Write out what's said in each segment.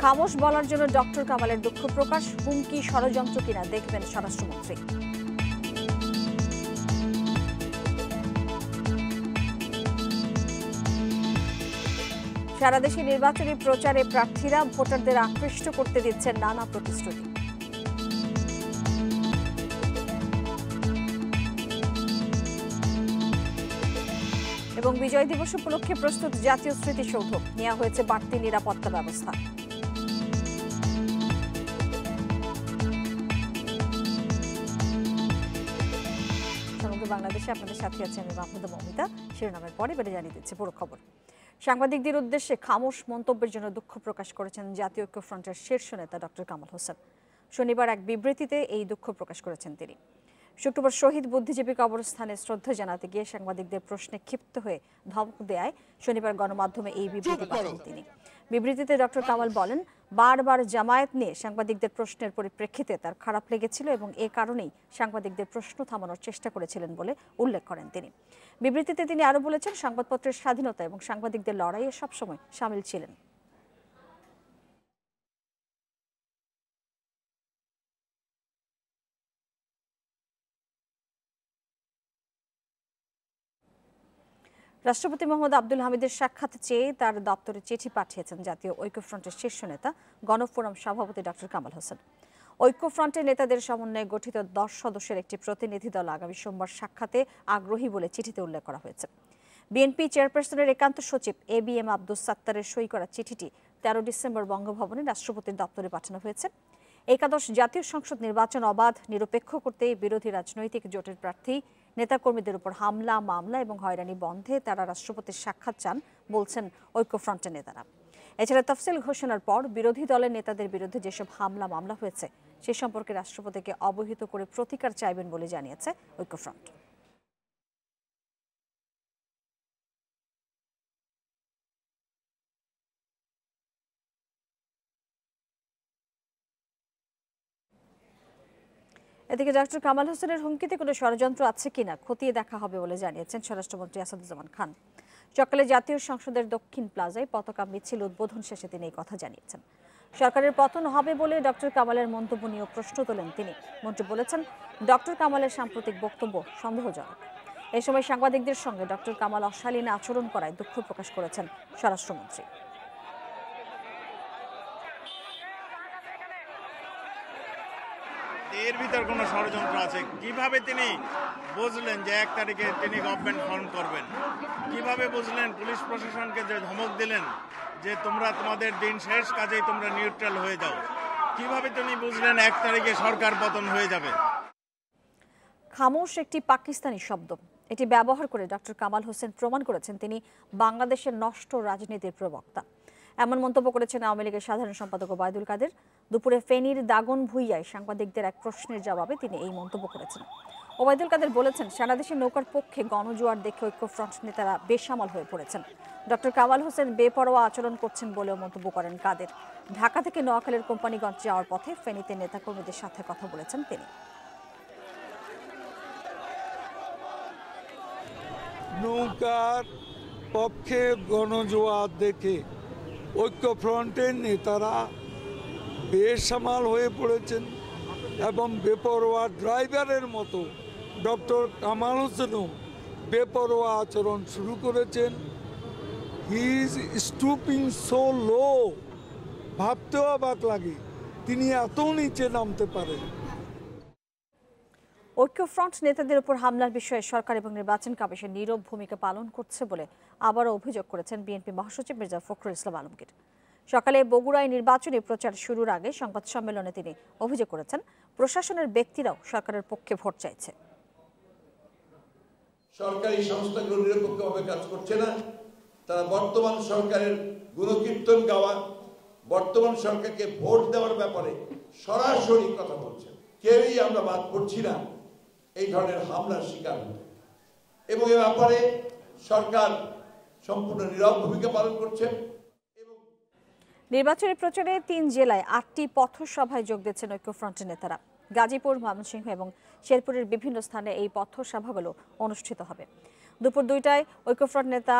খামোশ বলার জন্য ডক্টর কামালের দুঃখ প্রকাশ, হুমকি ষড়যন্ত্র কিনা দেখবেন স্বরাষ্ট্রমন্ত্রী। সারা দেশে নির্বাচনী প্রচারে প্রার্থীরা ভোটারদের আকৃষ্ট করতে দিচ্ছেন নানা প্রতিশ্রুতি। এবং বিজয় দিবস উপলক্ষে প্রস্তুত জাতীয় স্মৃতিসৌধ, নেওয়া হয়েছে বাড়তি নিরাপত্তা ব্যবস্থা। সমগ্র বাংলাদেশে আপনাদের সাথে আছে আমি মাহমুদা মমিতা। শিরোনামের পরে বেড়ে জানিয়ে দিচ্ছে পুরো খবর। সাংবাদিকদের উদ্দেশ্যে খামোশ মন্তব্যের জন্য দুঃখ প্রকাশ করেছেন জাতীয় ঐক্যফ্রন্টের শীর্ষ নেতা ডক্টর কামাল হোসেন। শনিবার এক বিবৃতিতে এই দুঃখ প্রকাশ করেছেন তিনি। শুক্রবার শহীদ বুদ্ধিজীবী কবরস্থানে শ্রদ্ধা জানাতে গিয়ে সাংবাদিকদের প্রশ্নে ক্ষিপ্ত হয়ে ধমক দেয় শনিবার গণমাধ্যমে এই বিবৃতি পাঠান তিনি। বিবৃতিতে ডক্টর কামাল বলেন, বারবার জামায়াত নিয়ে সাংবাদিকদের প্রশ্নের পরিপ্রেক্ষিতে তার খারাপ লেগেছিল এবং এ কারণেই সাংবাদিকদের প্রশ্ন থামানোর চেষ্টা করেছিলেন বলে উল্লেখ করেন তিনি। বিবৃতিতে তিনি আরও বলেছেন, সংবাদপত্রের স্বাধীনতা এবং সাংবাদিকদের লড়াইয়ে সবসময় সামিল ছিলেন। রাষ্ট্রপতি মোহাম্মদ আব্দুল হামিদের সাক্ষাৎ চেয়ে তার দপ্তরে চিঠি পাঠিয়েছেন জাতীয় ঐক্যফ্রন্টের শীর্ষ নেতা গণফোরাম সভাপতি ডক্টর কামাল হোসেন। ঐক্যফ্রন্টের নেতাদের সমন্বয়ে গঠিত 10 সদস্যের একটি প্রতিনিধি দল আগামী সোমবার সাক্ষাতে আগ্রহী বলে চিঠিতে উল্লেখ করা হয়েছে। বিএনপি চেয়ারপারসনের একান্ত সচিব ABM আব্দুস সাত্তারের সই করা চিঠিটি 13 ডিসেম্বর বঙ্গভবনে রাষ্ট্রপতির দপ্তরে পাঠানো হয়েছে। একাদশ জাতীয় সংসদ নির্বাচন অবাধ নিরপেক্ষ করতে বিরোধী রাজনৈতিক জোটের প্রার্থী নেতাকর্মীদের উপর হামলা, মামলা এবং হয়রানি বন্ধে তারা রাষ্ট্রপতির সাক্ষাৎ চান বলছেন ঐক্যফ্রন্টের নেতারা। এছাড়া তফসিল ঘোষণার পর বিরোধী দলের নেতাদের বিরুদ্ধে যেসব হামলা মামলা হয়েছে সে সম্পর্কে রাষ্ট্রপতিকে অবহিত করে প্রতিকার চাইবেন বলে জানিয়েছে ঐক্যফ্রন্ট। এদিকে ডক্টর কামাল হোসেনের হুমকিতে কোনো ষড়যন্ত্র আছে কিনা খতিয়ে দেখা হবে বলে জানিয়েছেন স্বরাষ্ট্রমন্ত্রী আসাদুজ্জামান খান। সকালে জাতীয় সংসদের দক্ষিণ প্লাজায় পতাকা মিছিল উদ্বোধন শেষে তিনি এই কথা জানিয়েছেন। সরকারের পতন হবে বলে ডক্টর কামালের মন্তব্য নিয়ে প্রশ্ন তোলেন তিনি। মন্ত্রী বলেছেন, ডক্টর কামালের সাম্প্রতিক বক্তব্য সন্দেহজনক। এই সময় সাংবাদিকদের সঙ্গে ডক্টর কামাল অশালীন আচরণ করায় দুঃখ প্রকাশ করেছেন স্বরাষ্ট্রমন্ত্রী। এর ভিতর কোনো ষড়যন্ত্র আছে কিভাবে তিনি বুঝলেন যে 1 তারিখে তিনি গভর্নমেন্ট ফর্ম করবেন? কিভাবে বুঝলেন পুলিশ প্রশাসনকে যে ধমক দিলেন যে তোমরা তোমাদের দিন শেষ, কাজেই তোমরা নিউট্রাল হয়ে যাও? কিভাবে তিনি বুঝলেন 1 তারিখে সরকার পতন হয়ে যাবে? খামোশ একটি পাকিস্তানি শব্দ। এটি ব্যবহার করে ডক্টর কামাল হোসেন প্রমাণ করেছেন তিনি বাংলাদেশের নষ্ট রাজনীতির প্রবক্তা। এমন মন্তব্য করেছেন আওয়ামী লীগের সাধারণ সম্পাদক ওবায়দুল কাদের। দুপুরে ফেনীর দাগন ভূঁইয়ায় সাংবাদিকদের এক প্রশ্নের জবাবে তিনি এই মন্তব্য করেছেন। ওবায়দুল কাদের বলেছেন, সারা দেশে নৌকার পক্ষে গণজোয়ার দেখে ঐক্যফ্রন্ট নেতারা বেসামাল হয়ে পড়েছেন। ডক্টর কামাল হোসেন বেপরোয়া আচরণ করছেন বলেও মন্তব্য করেন কাদের। ঢাকা থেকে নোয়াখালীর কোম্পানিগঞ্জ যাওয়ার পথে ফেনীতে নেতাকর্মীদের সাথে কথা বলেছেন তিনি। নৌকার পক্ষে গণজোয়ার দেখে ঐক্যফ্রন্টের নেতারা বেসামাল হয়ে পড়েছেন এবং বেপরোয়া ড্রাইভারের মতো ডক্টর কামাল হোসেনও বেপরোয়া আচরণ শুরু করেছেন। হি ইজ স্টুপিং সো লো, ভাবতেও অবাক লাগে তিনি এত নিচে নামতে পারেন। ঐক্যফ্রন্ট নেতাদের উপর হামলার বিষয়ে সরকার এবং নির্বাচন কমিশন নীরব ভূমিকা পালন করছে বলে আবারও অভিযোগ করেছেন বিএনপি মহাসচিব মির্জা ফখরুল ইসলাম আলমগীর। সকালে বগুড়ায় নির্বাচনী প্রচার শুরুর আগে সংবাদ সম্মেলনে তিনি অভিযোগ করেছেন, প্রশাসনের ব্যক্তিরাও সরকারের পক্ষে ভোট চাইছে। সরকারি সংস্থাগুলো নিরপেক্ষভাবে কাজ করছে না। তারা বর্তমান সরকারের গুণকীর্তন গাওয়া, বর্তমান সরকারকে ভোট দেওয়ার ব্যাপারে সরাসরি কথা বলছে। কেউই আমরা বাদ পড়ছি না এই ধরনের হামলার শিকার হতে, এবং এ ব্যাপারে সরকার সম্পূর্ণ নীরব ভূমিকা পালন করছে। নির্বাচনী প্রচারে 3 জেলায় 8টি পথসভায় যোগ দিচ্ছেন ঐক্যফ্রন্টের নেতারা। গাজীপুর, ময়মনসিংহ এবং শেরপুরের বিভিন্ন স্থানে এই পথসভাগুলো অনুষ্ঠিত হবে। দুপুর 2টায় ঐক্যফ্রন্ট নেতা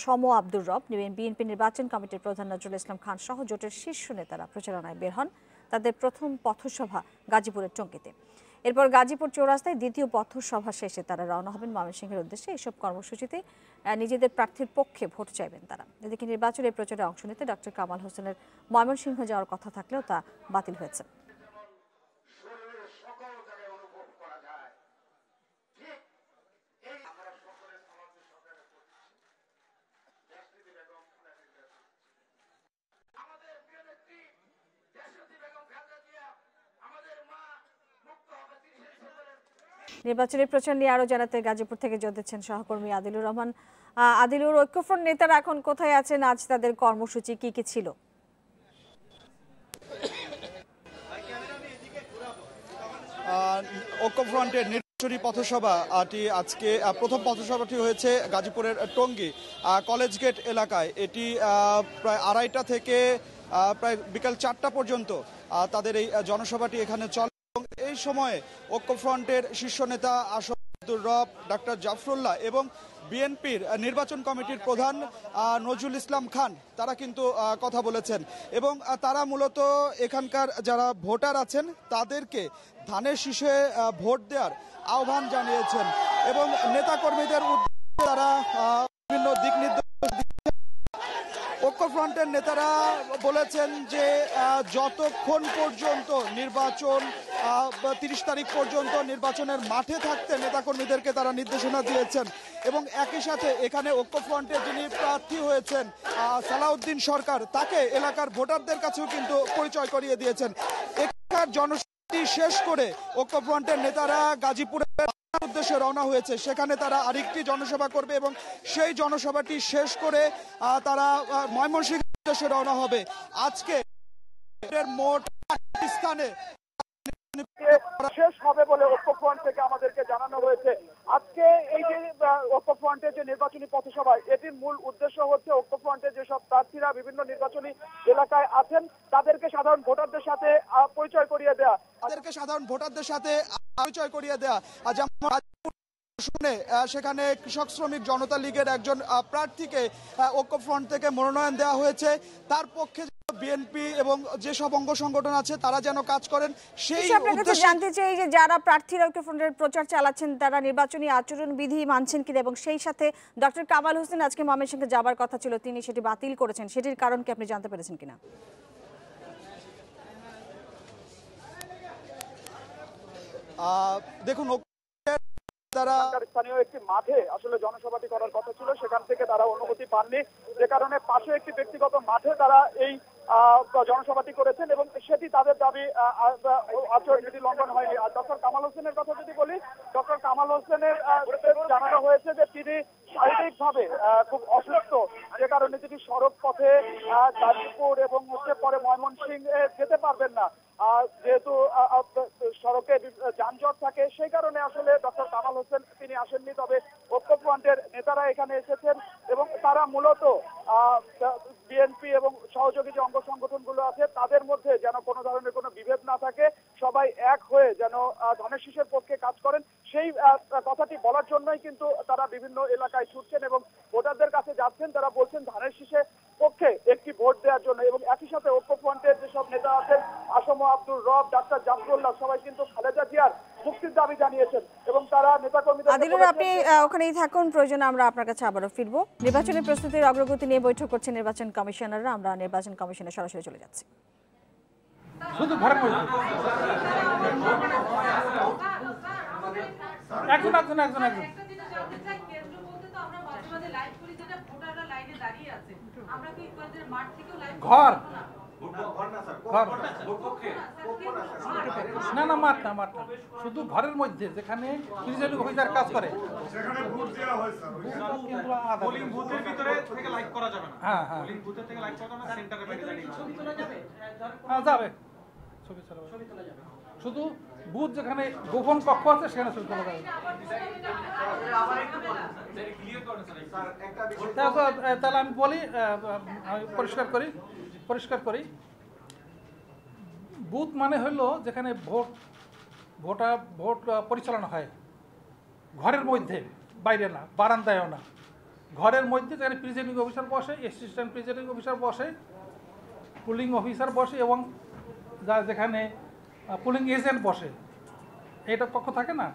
সম আব্দুর রব, বিএনপি নির্বাচন কমিটির প্রধান নজরুল ইসলাম খান সহ জোটের শীর্ষ নেতারা প্রচারণায় বের হন। তাদের প্রথম পথসভা গাজীপুরের টঙ্গীতে। এরপর গাজীপুর চৌরাস্তায় দ্বিতীয় পথসভা শেষে তারা রওনা হবেন ময়মনসিংহের উদ্দেশ্যে। এসব কর্মসূচিতে নিজেদের প্রার্থীর পক্ষে ভোট চাইবেন তারা। এদিকে নির্বাচনের প্রচারে অংশ নিতে ডক্টর কামাল হোসেনের ময়মনসিংহ যাওয়ার কথা থাকলেও তা বাতিল হয়েছে। নির্বাচনের প্রচার নিয়ে আরো জানাতে গাজীপুর থেকে যোগ দিচ্ছেন সহকর্মী আদিলুর রহমান। আদিলুর, ঐক্যফ্রন্ট নেতারা এখন কোথায় আছেন? আজ তাদের কর্মসূচি কি কি ছিল? ঐক্যফ্রন্টের নির্বাচনী পথসভাটি আজকে প্রথম পথসভাটি হয়েছে গাজীপুরের টঙ্গী কলেজ গেট এলাকায়। এটি প্রায় 2:30 থেকে প্রায় বিকাল 4টা পর্যন্ত তাদের এই জনসভাটি এখানে চলে। এই সময়ে ঐক্যফ্রন্টের শীর্ষ নেতা আব্দুর রব, ডক্টর জাফরুল্লাহ এবং বিএনপির নির্বাচন কমিটির প্রধান নজরুল ইসলাম খান তারা কিন্তু কথা বলেছেন এবং তারা মূলত এখানকার যারা ভোটার আছেন তাদেরকে ধানের শীষে ভোট দেওয়ার আহ্বান জানিয়েছেন এবং নেতাকর্মীদের উদ্দেশ্যে তারা বিভিন্ন দিক নির্দেশ। ঐক্যফ্রন্টের নেতারা বলেছেন যে যতক্ষণ পর্যন্ত নির্বাচন 30 তারিখ পর্যন্ত নির্বাচনের মাঠে থাকতে নেতাকর্মীদেরকে তারা নির্দেশনা দিয়েছেন এবং একই সাথে এখানে ঐক্যফ্রন্টের যিনি প্রার্থী হয়েছেন সালাউদ্দিন সরকার তাকে এলাকার ভোটারদের কাছেও কিন্তু পরিচয় করিয়ে দিয়েছেন। এখানকার জনসভাটি শেষ করে ঐক্যফ্রন্টের নেতারা গাজীপুরের উদ্দেশ্যে রওনা হয়েছে। সেখানে তারা আরেকটি জনসভা করবে এবং সেই জনসভাটি শেষ করে তারা ময়মনসিংহের উদ্দেশ্যে রওনা হবে। আজকে মোট স্থানে শেষ হবে বলে ঐক্যফ্রন্ট থেকে আমাদেরকে জানানো হয়েছে। আজকে এই যে ঐক্যফ্রন্টের যে নির্বাচনী পথসভা, এটির মূল উদ্দেশ্য হচ্ছে ঐক্যফ্রন্টের যেসব প্রার্থীরা বিভিন্ন নির্বাচনী এলাকায় আছেন তাদেরকে সাধারণ ভোটারদের সাথে পরিচয় করিয়ে দেয়া। যেমন শুনে সেখানে কৃষক শ্রমিক জনতা লীগের একজন প্রার্থীকে ঐক্যফ্রন্ট থেকে মনোনয়ন দেওয়া হয়েছে। তার পক্ষে বিএনপি এবং যেসব অঙ্গ সংগঠন আছে তারা যেন কাজ করেন সেই উদ্দেশ্যে জানতে চাই যে যারা প্রার্থীরা ঐক্যফ্রন্টের প্রচার চালাচ্ছেন তারা নির্বাচনী আচরণ বিধি মানছেন কিনা এবং সেই সাথে ডক্টর কামাল হোসেন আজকে ময়মনসিংহে যাবার কথা ছিল, তিনি সেটি বাতিল করেছেন, সেটির কারণ কি আপনি জানতে পেরেছেন কিনা? দেখুন, স্থানীয় একটি মাঠে আসলে জনসভাটি করার কথা ছিল, সেখান থেকে তারা অনুমতি পাননি, যে কারণে পাশে একটি ব্যক্তিগত মাঠে তারা এই জনসভাটি করেছেন এবং সেটি তাদের দাবি আচরণবিধি লঙ্ঘন হয়নি। আর ডক্টর কামাল হোসেনের কথা যদি বলি, ডক্টর কামাল হোসেনের জানানো হয়েছে যে তিনি শারীরিকভাবে খুব অসুস্থ, যে কারণে তিনি সড়ক পথে গাজীপুর এবং পরে ময়মনসিংহে যেতে পারবেন না। যেহেতু সড়কে যানজট থাকে সেই কারণে আসলে ডক্টর কামাল হোসেন তিনি আসেননি। তবে ঐক্যফ্রন্টের নেতারা এখানে এসেছেন এবং তারা মূলত বিএনপি এবং সহযোগী যে অঙ্গ সংগঠনগুলো আছে তাদের মধ্যে যেন কোনো ধরনের কোনো বিভেদ না থাকে, সবাই এক হয়ে যেন ধানের শীষের পক্ষে কাজ করেন, সেই কথাটি বলার জন্যই কিন্তু তারা বিভিন্ন এলাকায় ছুটছেন এবং ভোটারদের কাছে যাচ্ছেন। তারা বলছেন ধানের শীষের পক্ষে একটি ভোট দেওয়ার জন্য এবং একই সাথে ঐক্যফ্রন্টের যেসব নেতা আছেন আসম আব্দুর রব, ডাক্তার জাফরুল্লাহ সবাই কিন্তু খালেদা জিয়ার মুক্তির দাবি জানিয়েছেন এবং তারা নেতাকর্মীদের। আদিলুর, আপনি ওখানেই থাকুন, প্রয়োজনে আমরা আপনার কাছে আবারও ফিরব। নির্বাচনের প্রস্তুতির অগ্রগতি নিয়ে বৈঠক করছেন নির্বাচন কমিশনাররা। আমরা নির্বাচন কমিশনে সরাসরি চলে যাচ্ছি। শুধু ঘরের মধ্যে ঘর না না মাঠ না মাঠ না, শুধু ঘরের মধ্যে যেখানে অফিসার কাজ করে হ্যাঁ হ্যাঁ যাবে ছবি তোলা যাবে, শুধু বুথ যেখানে গোপন কক্ষ আছে সেখানে ছবি তোলা যাবে। তাহলে আমি বলি, পরিষ্কার করি বুথ মানে হলো যেখানে ভোট পরিচালনা হয় ঘরের মধ্যে, বাইরে না, বারান্দায়ও না, ঘরের মধ্যে যেখানে প্রিজাইডিং অফিসার বসে, অ্যাসিস্ট্যান্ট প্রিজাইডিং অফিসার বসে, পুলিং অফিসার বসে এবং যেখানে পুলিং এজেন্ট বসে, এটা কক্ষ থাকে না,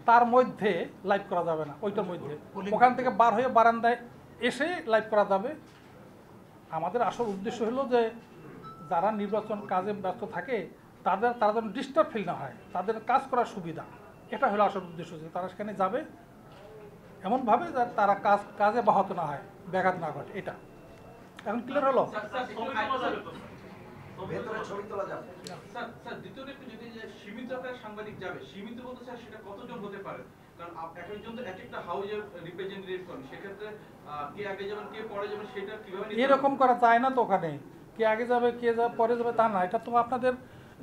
তার মধ্যে লাইভ করা যাবে না। ওইটার মধ্যে ওখান থেকে বার হয়ে বারান্দায় এসে লাইভ করা যাবে। আমাদের আসল উদ্দেশ্য হলো যে যারা নির্বাচন কাজে ব্যস্ত থাকে তারা যেন ডিস্টার্ব ফিল না হয়, তাদের কাজ করার সুবিধা, এটা হলো আসল উদ্দেশ্য, যে তারা সেখানে যাবে এমনভাবে যে তারা কাজে ব্যাহত না হয়, ব্যাঘাত না ঘটে। এটা এখন ক্লিয়ার হলো? সীমিত আকারে সাংবাদিক যাবে, সীমিত বলতে স্যার সেটা কতজন হতে পারে? কারণ একজন তো এক একটা হাউজের রিপ্রেজেন্টেটিভ করেন, সেক্ষেত্রে কে আগে যাবেন কে পরে যাবেন সেটা কিভাবে? এরকম করা যায় না তো, ওখানে কে আগে যাবে কে পরে যাবে তা না, এটা তো আপনাদের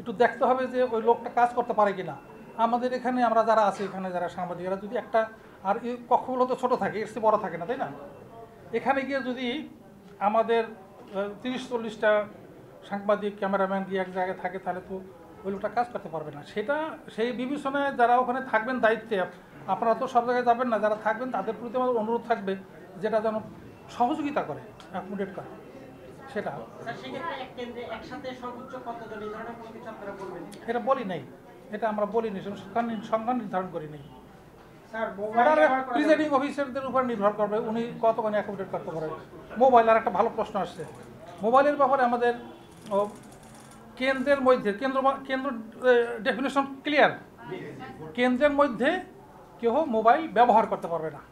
একটু দেখতে হবে যে ওই লোকটা কাজ করতে পারে কিনা। আমাদের এখানে আমরা যারা আছি, এখানে যারা সাংবাদিকরা যদি একটা, আর এই কক্ষগুলো তো ছোটো থাকে, এর চেয়ে বড় থাকে না, তাই না? এখানে গিয়ে যদি আমাদের 30-40টা সাংবাদিক ক্যামেরাম্যান গিয়ে এক জায়গায় থাকে, তাহলে তো ওই লোকটা কাজ করতে পারবে না। সেটা সেই বিবেচনায় যারা ওখানে থাকবেন দায়িত্বে, আপনারা তো সব জায়গায় যাবেন না, যারা থাকবেন তাদের প্রতি আমাদের অনুরোধ থাকবে যেটা যেন সহযোগিতা করে, অ্যাকোমোডেট করে। সেটা এটা বলি নাই, এটা আমরা বলিনি, সংখ্যা নির্ধারণ করি নাই। প্রিজাইডিং অফিসারদের উপর নির্ভর করবে উনি কতখানি অ্যাকোমোডেট করতে পারেন। মোবাইল, আর একটা ভালো প্রশ্ন আসছে মোবাইলের ব্যাপারে। আমাদের কেন্দ্রের মধ্যে কেন্দ্র ডেফিনেশন ক্লিয়ার, কেন্দ্রের মধ্যে কেউ মোবাইল ব্যবহার করতে পারবে না।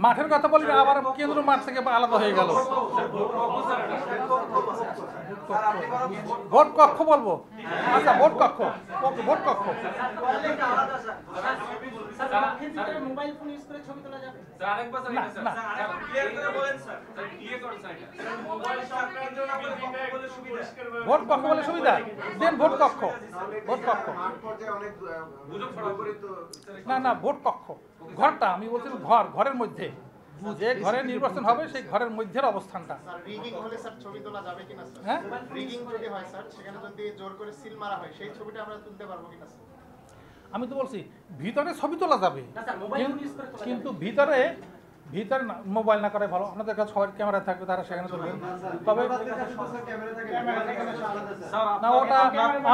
মাঠের কথা বলি, আবার কেন্দ্র মাঠ থেকে আলাদা হয়ে গেল। ভোট কক্ষ বলবো, আচ্ছা ভোট কক্ষ, ভোট কক্ষ। ভোট কক্ষ বলে সুবিধা দেন, ভোট কক্ষ, ভোট কক্ষ না না, ভোট কক্ষ ঘরটা আমি বলছি, ঘরের মধ্যে যে ঘরে নির্বাচন হবে সেই ঘরের মধ্যের অবস্থানটা। হ্যাঁ, আমি তো বলছি ভিতরে ছবি তোলা যাবে, কিন্তু ভিতরে না, মোবাইল না করে ভালো। আপনাদের কাছে সবার ক্যামেরা থাকবে, তারা সেখানে তুলবেন। তবে না, ওটা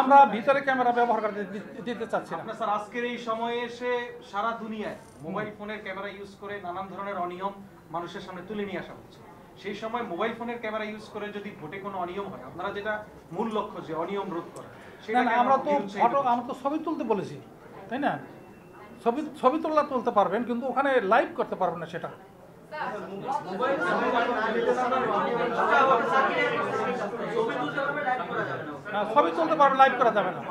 আমরা ভিতরে ক্যামেরা ব্যবহার করতে দিতে চাচ্ছি না। স্যার আজকের এই সময়ে এসে সারা দুনিয়ায় মোবাইল ফোনের ক্যামেরা ইউজ করে নানান ধরনের অনিয়ম মানুষের সামনে তুলে নিয়ে আসা হচ্ছে। সেই সময় মোবাইল ফোনের ক্যামেরা ইউজ করে যদি ভোটে কোনো অনিয়ম হয়, আপনারা যেটা মূল লক্ষ্য যে অনিয়ম রোধ করা, সেটা আমরা তো ছবি তুলতে বলেছি, তাই না? ছবি তুলতে পারবেন, কিন্তু ওখানে লাইভ করতে পারবেন না। সেটা ছবি তুলতে পারবেন, লাইভ করা যাবে না।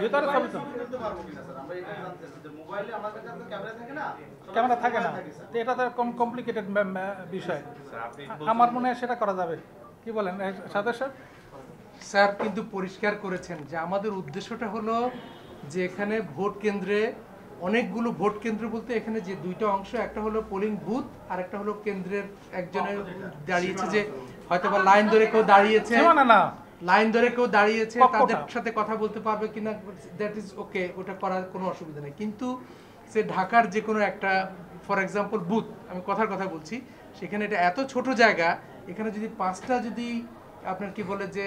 ভিতরে ছবি ক্যামেরা থাকে না, এটা তো কমপ্লিকেটেড বিষয়। আমার মনে হয় সেটা করা যাবে। কি বলেন সাথে স্যার? কিন্তু পরিষ্কার করেছেন যে আমাদের উদ্দেশ্যটা হলো যে এখানে ভোট কেন্দ্রে অনেকগুলো ভোট কেন্দ্র বলতে এখানে যে দুইটা অংশ, একটা হলো পোলিং বুথ আর একটা হলো কেন্দ্রের একজনের দাঁড়িয়েছে, যে হয়তো বা লাইন ধরে কেউ দাঁড়িয়েছে, লাইন ধরে কেউ দাঁড়িয়েছে, তাদের সাথে কথা বলতে পারবে কিনা, দ্যাট ইজ ওকে, ওটা করার কোনো অসুবিধা নেই। কিন্তু সে ঢাকার যে কোনো একটা, ফর এক্সাম্পল বুথ, আমি কথার কথা বলছি, সেখানে এটা এত ছোট জায়গা, এখানে যদি 5টা যদি আপনার কি বলে যে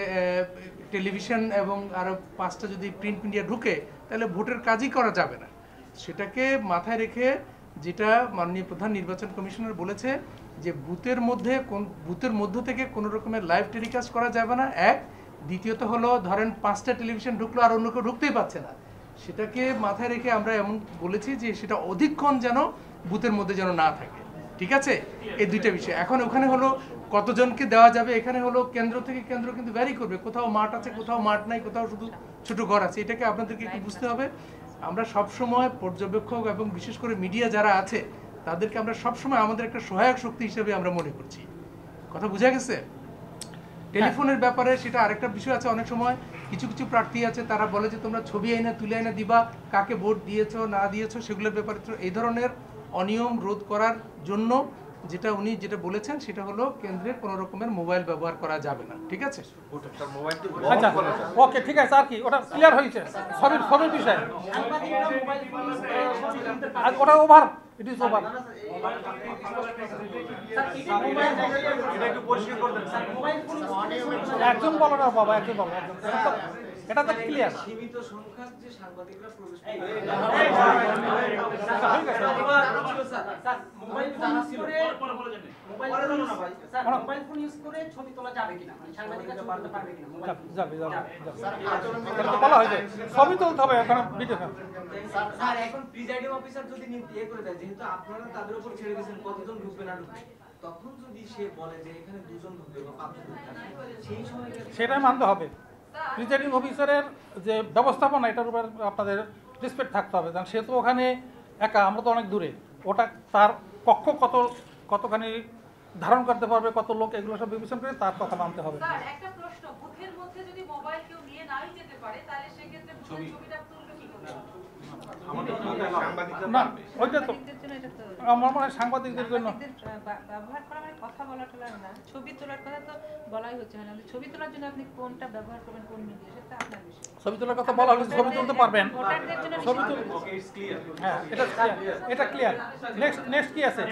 টেলিভিশন এবং আরও 5টা যদি প্রিন্ট মিডিয়া ঢুকে, তাহলে ভোটের কাজই করা যাবে না। সেটাকে মাথায় রেখে যেটা মাননীয় প্রধান নির্বাচন কমিশনার বলেছে যে বুথের মধ্য থেকে কোনো রকমের লাইভ টেলিকাস্ট করা যাবে না, এক। দ্বিতীয়ত হলো ধরেন 5টা টেলিভিশন ঢুকলো আর অন্য কেউ ঢুকতেই পারছে না, সেটাকে মাথায় রেখে আমরা এমন বলেছি যে সেটা অধিকক্ষণ যেন বুথের মধ্যে যেন না থাকে। ঠিক আছে, এই দুইটা বিষয়। এখন ওখানে হলো কতজনকে দেওয়া যাবে, এখানে হলো কেন্দ্র থেকে কেন্দ্র কিন্তু ভ্যারি করবে, কোথাও মাঠ আছে, কোথাও মাঠ নাই, কোথাও শুধু ছোট ঘর আছে। এটাকে আপনাদেরকে একটু বুঝতে হবে। আমরা সবসময় পর্যবেক্ষক এবং বিশেষ করে মিডিয়া যারা আছে তাদেরকে আমরা সবসময় আমাদের একটা সহায়ক শক্তি হিসেবে আমরা মনে করছি। কথা বোঝা গেছে? টেলিফোনের ব্যাপারে সেটা আরেকটা বিষয় আছে। অনেক সময় কিছু কিছু প্রার্থী আছে, তারা বলে যে তোমরা ছবি আইনা তুলে আইনা দিবা, কাকে ভোট দিয়েছো না দিয়েছো সেগুলোর ব্যাপারে। এই ধরনের অনিয়ম রোধ করার জন্য যেটা উনি যেটা বলেছেন সেটা হলো কেন্দ্রে কোনো রকমের মোবাইল ব্যবহার করা যাবে না, ঠিক আছে? আচ্ছা ওকে ঠিক আছে, আর কি ওটা ক্লিয়ার হয়েছে সবের বিষয়, আর ওটা ওভার, ইট ইজ ওভার। একজন বলো না বাবা, একজন বলো, এটা তো ক্লিয়ার। সীমিত সংখ্যক যে সাংবাদিকরা প্রবেশ মোবাইল ফোন ইউজ করে ছবি তোলা যাবে কিনা, সাংবাদিকরা ছবি তুলতে পারবে কিনা? যাবে বলা হয়েছে, ছবি তুলতে হবে এখন ভিডিও। স্যার এখন প্রিজাইডিং অফিসার যদি ইয়ে করে দেয়, যেহেতু আপনারা তাদের উপর ছেড়ে দিয়েছেন কতজন ঢুকবে না ঢুকবে, তখন যদি সে বলে যে এখানে 2 জন ঢুকবে বা 5 জন ঢুকবে, সেই সময় সেটাই মানতে হবে। প্রিজাইডিং অফিসারের যে ব্যবস্থাপনা এটার উপর আপনাদের রেসপেক্ট থাকতে হবে, কারণ সে তো ওখানে একা, আমরা তো অনেক দূরে, ওটা তার পক্ষ কতখানি ধারণ করতে পারবে, কত লোক, এগুলো সব বিবেচনা করে তার কথা মানতে হবে। একটা প্রশ্ন, বুথের মধ্যে যদি মোবাইল কেউ নিয়ে নাই যেতে পারে, তাহলে সেক্ষেত্রে ছবিটা তুলবে কি করে? না ওইটা তো আমার মনে হয় সাংবাদিকদের জন্য ব্যবহার করা মানে কথা বলা টলা না, ছবি তোলার কথা তো বলাই হচ্ছে না। ছবি তোলার জন্য আপনি কোনটা ব্যবহার করবেন, কোন মিডিয়া, সেটা আপনার বিষয়। ছবি তোলার কথা বলা হলে ছবি তুলতে পারবেন, ভোটারদের জন্য ছবি তুলতে, হ্যাঁ এটা ক্লিয়ার। নেক্সট কি আছে?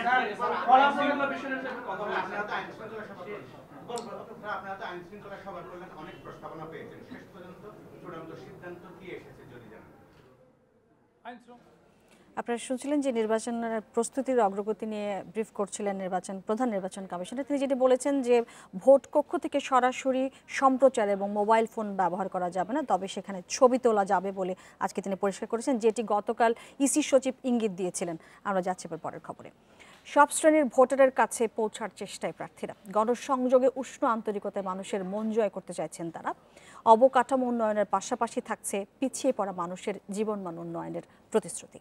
আপনারা তো আইন শৃঙ্খলা সভা করলেন, অনেক প্রস্তাবনা পেয়েছেন, শেষ পর্যন্ত চূড়ান্ত সিদ্ধান্ত কি এসেছে যদি জানান? আপনারা শুনছিলেন যে নির্বাচনের প্রস্তুতির অগ্রগতি নিয়ে ব্রিফ করছিলেন প্রধান নির্বাচন কমিশনার। তিনি যেটি বলেছেন যে ভোট কক্ষ থেকে সরাসরি সম্প্রচার এবং মোবাইল ফোন ব্যবহার করা যাবে না, তবে সেখানে ছবি তোলা যাবে বলে আজকে তিনি পরিষ্কার করেছেন, যেটি গতকাল ইসি সচিব ইঙ্গিত দিয়েছিলেন। আমরা যাচ্ছি পরের খবরে। সব শ্রেণীর ভোটারের কাছে পৌঁছার চেষ্টায় প্রার্থীরা, গণসংযোগে উষ্ণ আন্তরিকতায় মানুষের মন জয় করতে চাইছেন তারা। অবকাঠামো উন্নয়নের পাশাপাশি থাকছে পিছিয়ে পড়া মানুষের জীবনমান উন্নয়নের প্রতিশ্রুতি।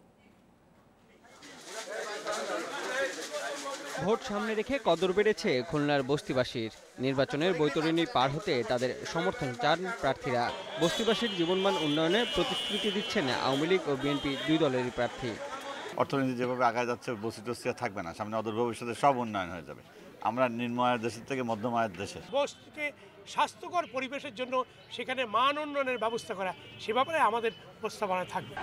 ভোট সামনে রেখে কদর বেড়েছে খুলনার বস্তিবাসীর। নির্বাচনের বৈতরণী পার হতে তাদের সমর্থন চান প্রার্থীরা। বস্তিবাসীর জীবনমান উন্নয়নে প্রতিশ্রুতি দিচ্ছেন আওয়ামী লীগ ও বিএনপি দুই দলেরই প্রার্থী। অর্থনীতি যেভাবে আগায় যাচ্ছে, বস্তি থাকবে না, সামনে অদূর ভবিষ্যতে সব উন্নয়ন হয়ে যাবে। আমরা নিম্ন আয়ের দেশের থেকে মধ্যম আয়ের দেশে। বস্তিতে স্বাস্থ্যকর পরিবেশের জন্য সেখানে মান উন্নয়নের ব্যবস্থা করা, সে ব্যাপারে আমাদের প্রস্তাবনা থাকবে।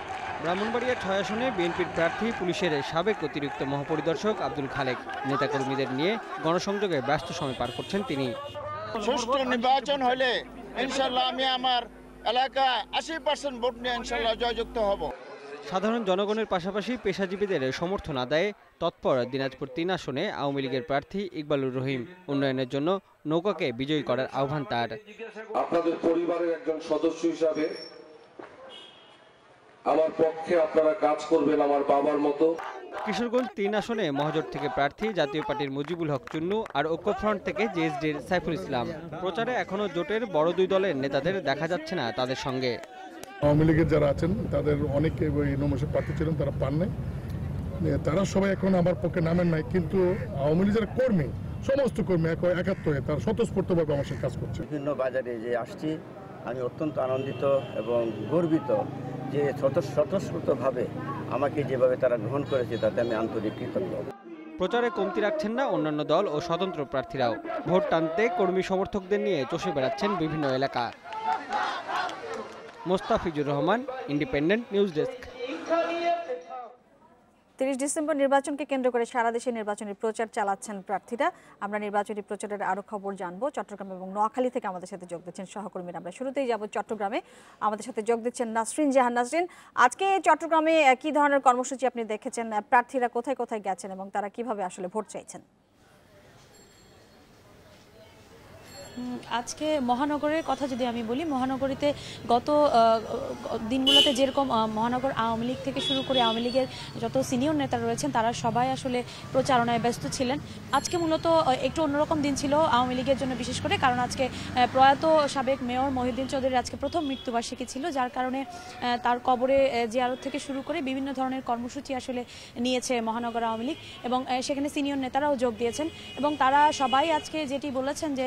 ব্রাহ্মণবাড়িয়া 6 আসনে বিএনপির প্রার্থী পুলিশের সাবেক অতিরিক্ত মহাপরিদর্শক আব্দুল খালেক। নেতাকর্মীদের নিয়ে গণসংযোগে ব্যস্ত সময় পার করছেন তিনি। সুষ্ঠু নির্বাচন হলে ইনশাল্লাহ আমি আমার এলাকা 80% ভোট নিয়ে ইনশাল্লাহ জয়যুক্ত হব। সাধারণ জনগণের পাশাপাশি পেশাজীবীদের সমর্থন আদায়ে তৎপর দিনাজপুর 3 আসনে আওয়ামী লীগের প্রার্থী ইকবালুর রহিম। উন্নয়নের জন্য নৌকাকে বিজয়ী করার আহ্বান তার। আপনাদের পরিবারের একজন সদস্য হিসাবে আমার পক্ষে আপনারা কাজ করবেন আমার বাবার মতো। কিশোরগঞ্জ 3 আসনে মহাজোট থেকে প্রার্থী জাতীয় পার্টির মুজিবুল হক চুন্নু আর ঐক্যফ্রন্ট থেকে জেএসডির সাইফুল ইসলাম। প্রচারে এখনো জোটের বড় দুই দলের নেতাদের দেখা যাচ্ছে না তাদের সঙ্গে। আওয়ামী লীগের যারা আছেন তাদের অনেকে ওই নমিনেশন প্রার্থী ছিলেন, তারা পান নাই, তারা সবাই এখন আমার পক্ষে নামেন নাই। কিন্তু আওয়ামী লীগের যারা কর্মী, সমস্ত কর্মী একাত্মে তারা স্বতঃস্ফূর্তভাবে আমার সাথে কাজ করছে। বিভিন্ন বাজারে যে আসছি আমি অত্যন্ত আনন্দিত এবং গর্বিত যে স্বতঃস্ফূর্তভাবে আমাকে যেভাবে তারা গ্রহণ করেছে তাতে আমি আন্তরিক কৃতজ্ঞ। প্রচারে কমতি রাখছেন না অন্যান্য দল ও স্বতন্ত্র প্রার্থীরাও। ভোট টানতে কর্মী সমর্থকদের নিয়ে চষে বেড়াচ্ছেন বিভিন্ন এলাকা। Mustafizur Rahman, Independent News desk. 30 ডিসেম্বর নির্বাচনকে কেন্দ্র করে সারা দেশে নির্বাচনী প্রচার চালাচ্ছেন প্রার্থীরা। আমরা নির্বাচনী প্রচারের আরো খবর জানবো। চট্টগ্রাম এবং নোয়াখালী থেকে আমাদের সাথে যোগ দিচ্ছেন সহকর্মীরা। আমরা শুরুতেই যাব চট্টগ্রামে, আমাদের সাথে যোগ দিচ্ছেন নাসরিন জাহান। নাসরিন, আজকে চট্টগ্রামে কি ধরনের কর্মসূচি আপনি দেখেছেন? প্রার্থীরা কোথায় কোথায় গেছেন এবং তারা কিভাবে আসলে ভোট চাইছেন? আজকে মহানগরের কথা যদি আমি বলি, মহানগরীতে গত দিনগুলোতে যেরকম মহানগর আওয়ামী লীগ থেকে শুরু করে আওয়ামী লীগের যত সিনিয়র নেতা রয়েছেন তারা সবাই আসলে প্রচারণায় ব্যস্ত ছিলেন। আজকে মূলত একটু অন্যরকম দিন ছিল আওয়ামী লীগের জন্য, বিশেষ করে কারণ আজকে প্রয়াত সাবেক মেয়র মহিউদ্দিন চৌধুরীর আজকে প্রথম মৃত্যুবার্ষিকী ছিল, যার কারণে তার কবরে জিয়ারত থেকে শুরু করে বিভিন্ন ধরনের কর্মসূচি আসলে নিয়েছে মহানগর আওয়ামী লীগ এবং সেখানে সিনিয়র নেতারাও যোগ দিয়েছেন এবং তারা সবাই আজকে যেটি বলেছেন যে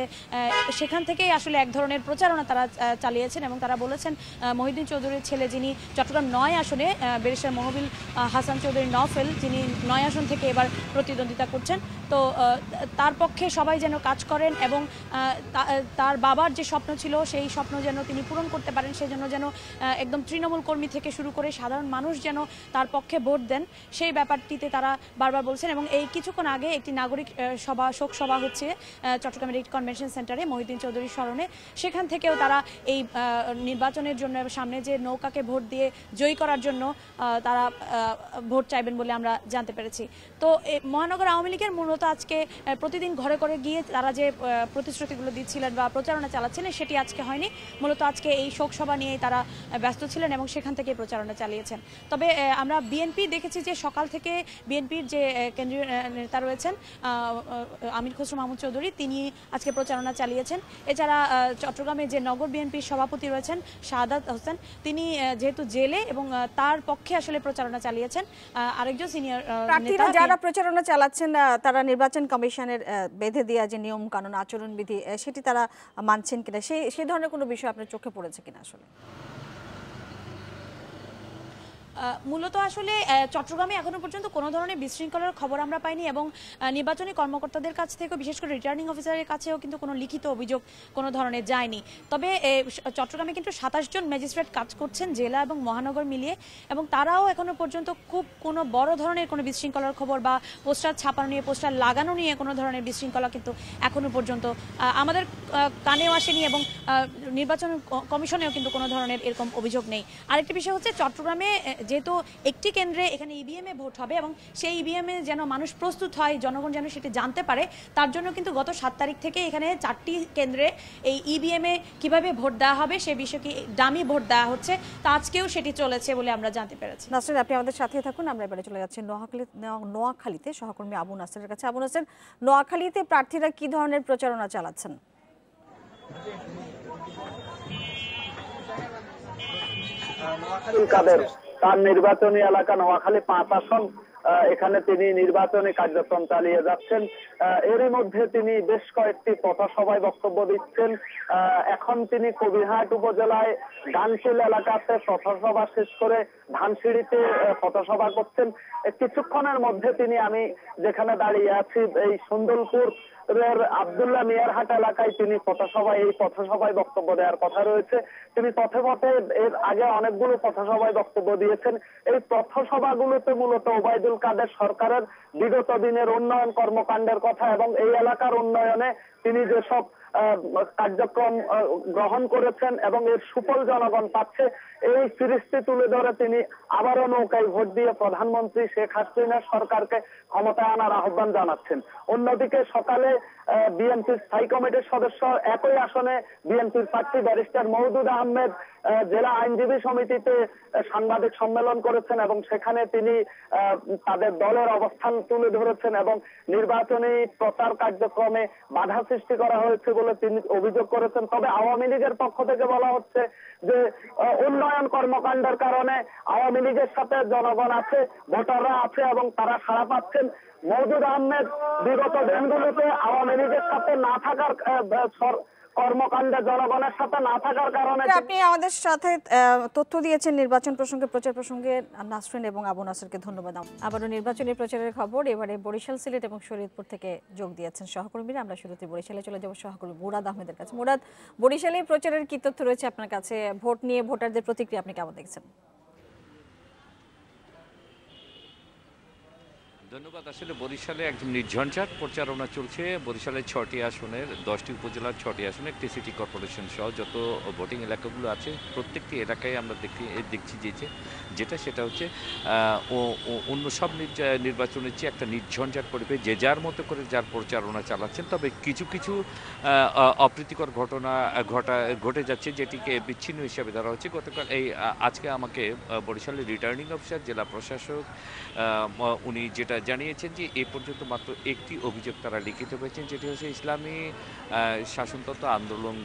সেখান থেকেই আসলে এক ধরনের প্রচারণা তারা চালিয়েছেন এবং তারা বলেছেন মহিউদ্দিন চৌধুরীর ছেলে যিনি চট্টগ্রাম 9 আসনে ব্যারিস্টার মহবিল হাসান চৌধুরী নফেল, যিনি 9 আসন থেকে এবার প্রতিদ্বন্দ্বিতা করছেন, তো তার পক্ষে সবাই যেন কাজ করেন এবং তার বাবার যে স্বপ্ন ছিল সেই স্বপ্ন যেন তিনি পূরণ করতে পারেন, সেজন্য যেন একদম তৃণমূল কর্মী থেকে শুরু করে সাধারণ মানুষ যেন তার পক্ষে ভোট দেন, সেই ব্যাপারটিতে তারা বারবার বলছেন। এবং এই কিছুক্ষণ আগে একটি নাগরিক সভা, শোক সভা হচ্ছে চট্টগ্রাম রিট কনভেনশন সেন্টারে মহিউদ্দিন চৌধুরীর স্মরণে। সেখান থেকেও তারা এই নির্বাচনের জন্য সামনে যে নৌকাকে ভোট দিয়ে জয়ী করার জন্য তারা ভোট চাইবেন বলে আমরা জানতে পেরেছি। তো মহানগর আওয়ামী লীগের মূলত আজকে প্রতিদিন ঘরে ঘরে গিয়ে তারা যে প্রতিশ্রুতিগুলো দিচ্ছিলেন বা প্রচারণা চালাচ্ছিলেন সেটি আজকে হয়নি। মূলত আজকে এই শোক সভা নিয়েই তারা ব্যস্ত ছিলেন এবং সেখান থেকে প্রচারণা চালিয়েছেন। তবে আমরা বিএনপি দেখেছি যে সকাল থেকে বিএনপির যে কেন্দ্রীয় নেতা রয়েছেন আমির খসরু মাহমুদ চৌধুরী, তিনি আজকে প্রচারণা চালিয়েছেন। এছাড়া চট্টগ্রামে যে নগর বিএনপির সভাপতি রয়েছেন শাহাদাত হোসেন, তিনি যেহেতু জেলে এবং তার পক্ষে আসলে প্রচারণা চালিয়েছেন। আরেকজন সিনিয়র প্রার্থীরা যারা প্রচারণা চালাচ্ছেন তারা নির্বাচন কমিশনের বেঁধে দেওয়া যে নিয়ম কানুন আচরণবিধি সেটি তারা মানছেন কিনা, সেই ধরনের কোনো বিষয় আপনার চোখে পড়েছে কিনা? আসলে মূলত আসলে চট্টগ্রামে এখনো পর্যন্ত কোনো ধরনের বিশৃঙ্খলার খবর আমরা পাইনি এবং নির্বাচনী কর্মকর্তাদের কাছ থেকেও, বিশেষ করে রিটার্নিং অফিসারের কাছেও কিন্তু কোনো লিখিত অভিযোগ কোনো ধরনের যায়নি। তবে চট্টগ্রামে কিন্তু 27 জন ম্যাজিস্ট্রেট কাজ করছেন জেলা এবং মহানগর মিলিয়ে, এবং তারাও এখনো পর্যন্ত খুব কোনো বড় ধরনের কোনো বিশৃঙ্খলার খবর বা পোস্টার ছাপানো নিয়ে, পোস্টার লাগানো নিয়ে কোনো ধরনের বিশৃঙ্খলা কিন্তু এখনো পর্যন্ত আমাদের কানেও আসেনি এবং নির্বাচন কমিশনেও কিন্তু কোনো ধরনের এরকম অভিযোগ নেই। আরেকটি বিষয় হচ্ছে চট্টগ্রামে যেহেতু একটি কেন্দ্রে এখানে ইভিএমে ভোট হবে এবং সেই ইভিএমে যেন মানুষ প্রস্তুত হয়, জনগণ যেন সেটি জানতে পারে, তার জন্য কিন্তু গত 7 তারিখ থেকে এখানে 4টি কেন্দ্রে এই ইভিএমে কিভাবে ভোট দেওয়া হবে সে বিষয়ে কি ডামি ভোট দেওয়া হচ্ছে, তা আজকেও সেটি চলেছে বলে আমরা জানতে পেরেছি। নাসরিন, আপনি আমাদের সাথে থাকুন। আমরা এবারে চলে যাচ্ছি নোয়াখালীতে সহকর্মী আবু নাসেরের কাছে। আবু নাসের, নোয়াখালীতে প্রার্থীরা কি ধরনের প্রচারণা চালাচ্ছেন? কাদের তার নির্বাচনী এলাকা নোয়াখালী 5 আসন, এখানে তিনি নির্বাচনী কার্যক্রম চালিয়ে যাচ্ছেন। এরই মধ্যে তিনি বেশ কয়েকটি পথসভায় বক্তব্য দিচ্ছেন। এখন তিনি কবিরহাট উপজেলায় ধানশিল এলাকাতে পথসভা শেষ করে ধানসিঁড়িতে পথসভা করছেন। কিছুক্ষণের মধ্যে তিনি, আমি যেখানে দাঁড়িয়ে আছি এই সুন্দরপুর আব্দুল্লাহ মিয়ারহাট এলাকায় তিনি এই পথসভায় বক্তব্য দেওয়ার কথা রয়েছে। তিনি পথে পথে এর আগে অনেকগুলো পথসভায় বক্তব্য দিয়েছেন। এই পথসভাগুলোতে মূলত ওবায়দুল কাদের সরকারের বিগত দিনের উন্নয়ন কর্মকাণ্ডের কথা এবং এই এলাকার উন্নয়নে তিনি যেসব কার্যক্রম গ্রহণ করেছেন এবং এর সুফল জনগণ পাচ্ছে, এই সিরিজটি তুলে ধরে তিনি আবারও নৌকায় ভোট দিয়ে প্রধানমন্ত্রী শেখ হাসিনার সরকারকে ক্ষমতায় আনার আহ্বান জানাচ্ছেন। অন্যদিকে সকালে বিএনপির স্থায়ী কমিটির সদস্য একই আসনে বিএনপির প্রার্থী ব্যারিস্টার মওদুদ আহমেদ জেলা আইনজীবী সমিতিতে সাংবাদিক সম্মেলন করেছেন এবং সেখানে তিনি তাদের দলের অবস্থান তুলে ধরেছেন এবং নির্বাচনী প্রচার কার্যক্রমে বাধা সৃষ্টি করা হয়েছে বলে তিনি অভিযোগ করেছেন। তবে আওয়ামী লীগের পক্ষ থেকে বলা হচ্ছে যে উন্নয়ন কর্মকাণ্ডের কারণে আওয়ামী লীগের সাথে জনগণ আছে, ভোটাররা আছে এবং তারা সাড়া পাচ্ছেন। মওদুদ আহমেদ বিগত দিনগুলোতে আওয়ামী লীগের সাথে না থাকার কর্মকাণ্ডে জনগণের সাথে না থাকার কারণে আপনি আমাদের সাথে তথ্য দিয়েছেন নির্বাচন প্রসঙ্গে, প্রচার প্রসঙ্গে। নাসরিন এবং আবু নাসেরকে ধন্যবাদ। আবারও নির্বাচনী প্রচারের খবর। এবারে বরিশাল, সিলেট এবং শরীয়তপুর থেকে যোগ দিয়েছেন সহকর্মীরা। আমরা শুরুতে বরিশালে চলে যাব সহকর্মী মুরাদ আহমেদের কাছে। মুরাদ, বরিশালে প্রচারের কি তথ্য রয়েছে আপনার কাছে? ভোট নিয়ে ভোটারদের প্রতিক্রিয়া আপনি কেমন দেখছেন? ধন্যবাদ। আসলে বরিশালে একদম নির্ঝঞ্ঝাট প্রচারণা চলছে। বরিশালের 6টি আসনের 10টি উপজেলার 6টি আসনে একটি সিটি কর্পোরেশন সহ যত ভোটিং এলাকাগুলো আছে প্রত্যেকটি এলাকায় আমরা দেখছি যেটা সেটা হচ্ছে অন্য সব নির্বাচনের চেয়ে একটা নির্ঝঞ্ঝাট পরিবেশ, যে যার মতো করে যার প্রচারণা চালাচ্ছেন। তবে কিছু কিছু অপ্রীতিকর ঘটনা ঘটে যাচ্ছে, যেটিকে বিচ্ছিন্ন হিসাবে ধরা হচ্ছে। গতকাল আজকে আমাকে বরিশালের রিটার্নিং অফিসার জেলা প্রশাসক উনি যেটা জানিয়েছেন যে এ পর্যন্ত মাত্র একটি অভিযোগ তারা লিখিত পেয়েছেন, যেটি হচ্ছে ইসলামী শাসনতন্ত্র আন্দোলন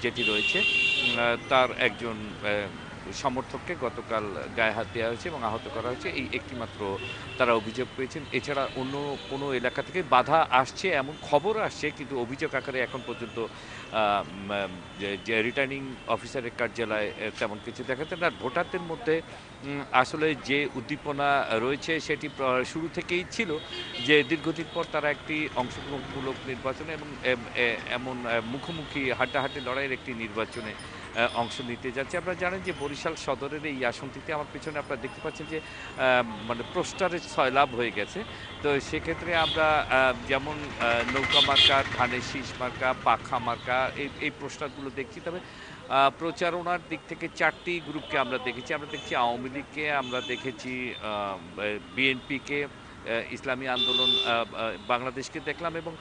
যেটি রয়েছে তার একজন সমর্থককে গতকাল গায়ে হাত দেওয়া হয়েছে এবং আহত করা হয়েছে, এই একটিমাত্র তারা অভিযোগ পেয়েছেন। এছাড়া অন্য কোনো এলাকা থেকে বাধা আসছে এমন খবর আসছে, কিন্তু অভিযোগ আকারে এখন পর্যন্ত যে রিটার্নিং অফিসারের কার্যালয়ে তেমন কিছু দেখাতে না। ভোটারদের মধ্যে আসলে যে উদ্দীপনা রয়েছে সেটি শুরু থেকেই ছিল যে দীর্ঘদিন পর তারা একটি অংশগ্রহণমূলক নির্বাচনে এবং এমন মুখোমুখি হাড্ডাহাড্ডি লড়াইয়ের একটি নির্বাচনে অংশ নিতে যাচ্ছে। আপনারা জানেন যে বরিশাল সদরের এই আসনটিতে আমার পিছনে আপনারা দেখতে পাচ্ছেন যে মানে পোস্টারের সয়লাভ হয়ে গেছে। তো সেক্ষেত্রে আমরা যেমন নৌকা মার্কা, ধানের শীষ মার্কা, পাখা মার্কা এই পোস্টারগুলো দেখছি। তবে প্রচারণার দিক থেকে 4টি গ্রুপকে আমরা দেখেছি। আমরা দেখছি আওয়ামী লীগকে, আমরা দেখেছি বিএনপিকে, ইসলামী আন্দোলন বাংলাদেশকে দেখলাম এবং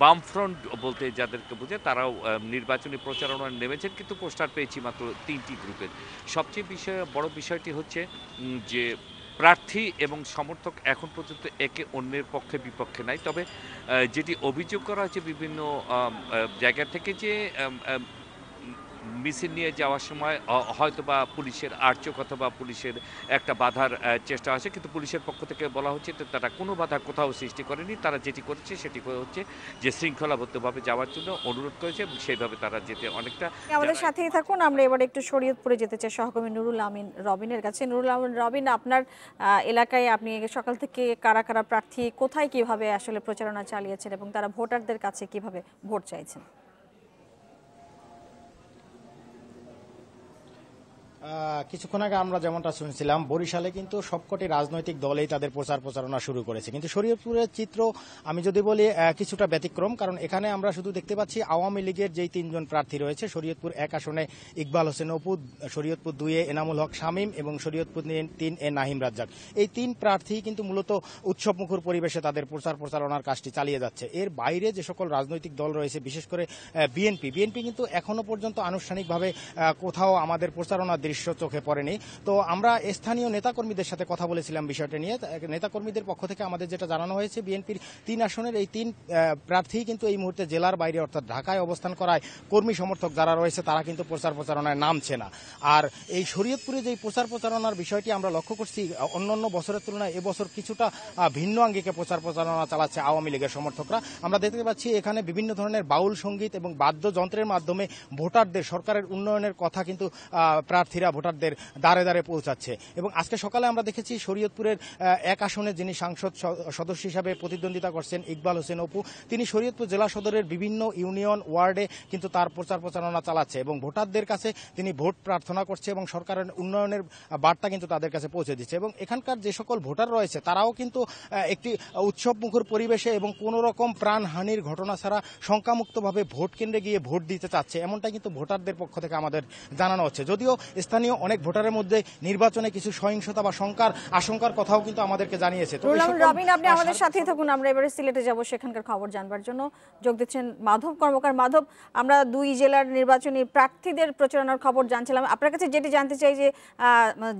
বামফ্রন্ট বলতে যাদেরকে বোঝে তারাও নির্বাচনী প্রচারণায় নেমেছেন, কিন্তু পোস্টার পেয়েছি মাত্র 3টি গ্রুপের। সবচেয়ে বড় বিষয়টি হচ্ছে যে প্রার্থী এবং সমর্থক এখন পর্যন্ত একে অন্যের পক্ষে বিপক্ষে নাই। তবে যেটি অভিযোগ করা হয়েছে বিভিন্ন জায়গা থেকে যে মিছিল নিয়ে যাওয়ার সময় হয়তোবা পুলিশের আর্চক অথবা পুলিশের একটা বাধার চেষ্টা আছে, কিন্তু পুলিশের পক্ষ থেকে বলা হচ্ছে যে তারা কোনো বাধা কোথাও সৃষ্টি করেনি। তারা যেটি করেছে সেটি হচ্ছে যে শৃঙ্খলাবদ্ধভাবে যাওয়ার জন্য অনুরোধ করেছে এবং সেইভাবে তারা যেতে অনেকটা। আমাদের সাথেই থাকুন, আমরা এবার একটু শরীয়তপুরে যেতে চাই সহকর্মী নুরুল আমিন রবিনের কাছে। নুরুল আমিন রবিন, আপনার এলাকায় আপনি সকাল থেকে কারা কারা প্রার্থী কোথায় কিভাবে আসলে প্রচারণা চালিয়েছেন এবং তারা ভোটারদের কাছে কিভাবে ভোট চাইছেন? কিছুক্ষণ আগে আমরা যেমনটা শুনছিলাম, বরিশালে কিন্তু সবকটি রাজনৈতিক দলেই তাদের প্রচারণা শুরু করেছে, কিন্তু শরীয়তপুরের চিত্র আমি যদি বলি কিছুটা ব্যতিক্রম। কারণ এখানে আমরা শুধু দেখতে পাচ্ছি আওয়ামী লীগের যেই 3 জন প্রার্থী রয়েছে, শরীয়তপুর 1 আসনে ইকবাল হোসেন অপু, শরীয়তপুর 2-এ এনামুল হক শামীম এবং শরীয়তপুর 3-এ নাহিম রাজ্জাক। এই 3 প্রার্থী কিন্তু মূলত উৎসবমুখর পরিবেশে তাদের প্রচারণার কাজটি চালিয়ে যাচ্ছে। এর বাইরে যে সকল রাজনৈতিক দল রয়েছে, বিশেষ করে বিএনপি কিন্তু এখনো পর্যন্ত আনুষ্ঠানিকভাবে কোথাও আমাদের প্রচারণা দৃশ্য চোখে পড়েনি। তো আমরা স্থানীয় নেতাকর্মীদের সাথে কথা বলেছিলাম বিষয়টা নিয়ে। নেতাকর্মীদের পক্ষ থেকে আমাদের যেটা জানানো হয়েছে, বিএনপির 3 আসনের এই 3 প্রার্থী কিন্তু এই মুহূর্তে জেলার বাইরে অর্থাৎ ঢাকায় অবস্থান করায় কর্মী সমর্থক যারা রয়েছে তারা কিন্তু প্রচারণায় নামছে না। আর এই শরীয়তপুরে যে প্রচারণার বিষয়টি আমরা লক্ষ্য করছি, অন্যান্য বছরের তুলনায় এবছর কিছুটা ভিন্ন আঙ্গিকে প্রচারণা চালাচ্ছে আওয়ামী লীগের সমর্থকরা। আমরা দেখতে পাচ্ছি এখানে বিভিন্ন ধরনের বাউল সঙ্গীত এবং বাদ্যযন্ত্রের মাধ্যমে ভোটারদের সরকারের উন্নয়নের কথা কিন্তু প্রার্থীরা ভোটারদের দ্বারে দ্বারে পৌঁছাচ্ছে। এবং আজকে সকালে আমরা দেখেছি শরীয়তপুরের 1 আসনে যিনি সাংসদ সদস্য হিসাবে প্রতিদ্বন্দ্বিতা করছেন ইকবাল হোসেন অপু, তিনি শরীয়তপুর জেলা সদরের বিভিন্ন ইউনিয়ন ওয়ার্ডে কিন্তু তার প্রচারণা চালাচ্ছে এবং ভোটারদের কাছে তিনি ভোট প্রার্থনা করছে এবং সরকারের উন্নয়নের বার্তা কিন্তু তাদের কাছে পৌঁছে দিচ্ছে। এবং এখানকার যে সকল ভোটার রয়েছে তারাও কিন্তু একটি উৎসবমুখর পরিবেশে এবং কোনো রকম প্রাণহানির ঘটনা ছাড়া শঙ্কামুক্তভাবে ভোট কেন্দ্রে গিয়ে ভোট দিতে চাচ্ছে, এমনটা কিন্তু ভোটারদের পক্ষ থেকে আমাদের জানানো হচ্ছে। যদিও স্থানীয় অনেক ভোটারের মধ্যে নির্বাচনে কিছু সহিংসতা বা আশঙ্কার কথাও কিন্তু আমাদেরকে জানিয়েছে। রবিন, আপনি আমাদের সাথেই থাকুন, আমরা এবারে সিলেটে যাব সেখানকার খবর জানবার জন্য। যোগ দিচ্ছেন মাধব কর্মকার। মাধব, আমরা 2 জেলার নির্বাচনী প্রার্থীদের প্রচারণার খবর জানছিলাম। আপনার কাছে যেটি জানতে চাই যে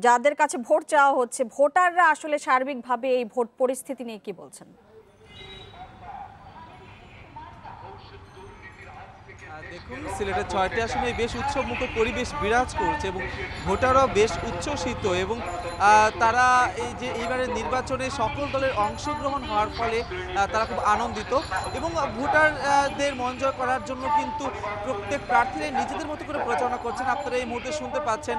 যাদের কাছে ভোট চাওয়া হচ্ছে, ভোটাররা আসলে সার্বিকভাবে এই ভোট পরিস্থিতি নিয়ে কি বলছেন? দেখুন, সিলেটের 6টি আসনে বেশ উৎসবমুখর পরিবেশ বিরাজ করছে এবং ভোটারও বেশ উচ্ছ্বসিত এবং তারা এই যে এইবারের নির্বাচনে সকল দলের অংশগ্রহণ হওয়ার ফলে তারা খুব আনন্দিত এবং ভোটারদের মন জয় করার জন্য কিন্তু প্রত্যেক প্রার্থীরাই নিজেদের মতো করে প্রচারণা করছেন। আপনারা এই মুহূর্তে শুনতে পাচ্ছেন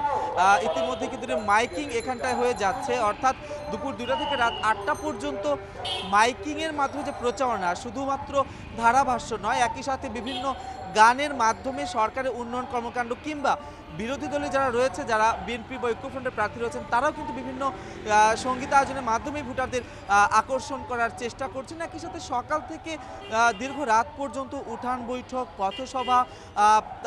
ইতিমধ্যে কিন্তু মাইকিং এখানটায় হয়ে যাচ্ছে, অর্থাৎ দুপুর 2টা থেকে রাত 8টা পর্যন্ত মাইকিংয়ের মাধ্যমে যে প্রচারণা, শুধুমাত্র ধারাভাষ্য নয়, একই সাথে বিভিন্ন গানের মাধ্যমে সরকারের উন্নয়ন কর্মকাণ্ড কিংবা বিরোধী দলে যারা রয়েছে, যারা বিএনপি বা ঐক্যফ্রন্টের প্রার্থী রয়েছেন, তারাও কিন্তু বিভিন্ন সঙ্গীতায়োজনের মাধ্যমে ভোটারদের আকর্ষণ করার চেষ্টা করছেন। একই সাথে সকাল থেকে দীর্ঘ রাত পর্যন্ত উঠান বৈঠক, পথসভা,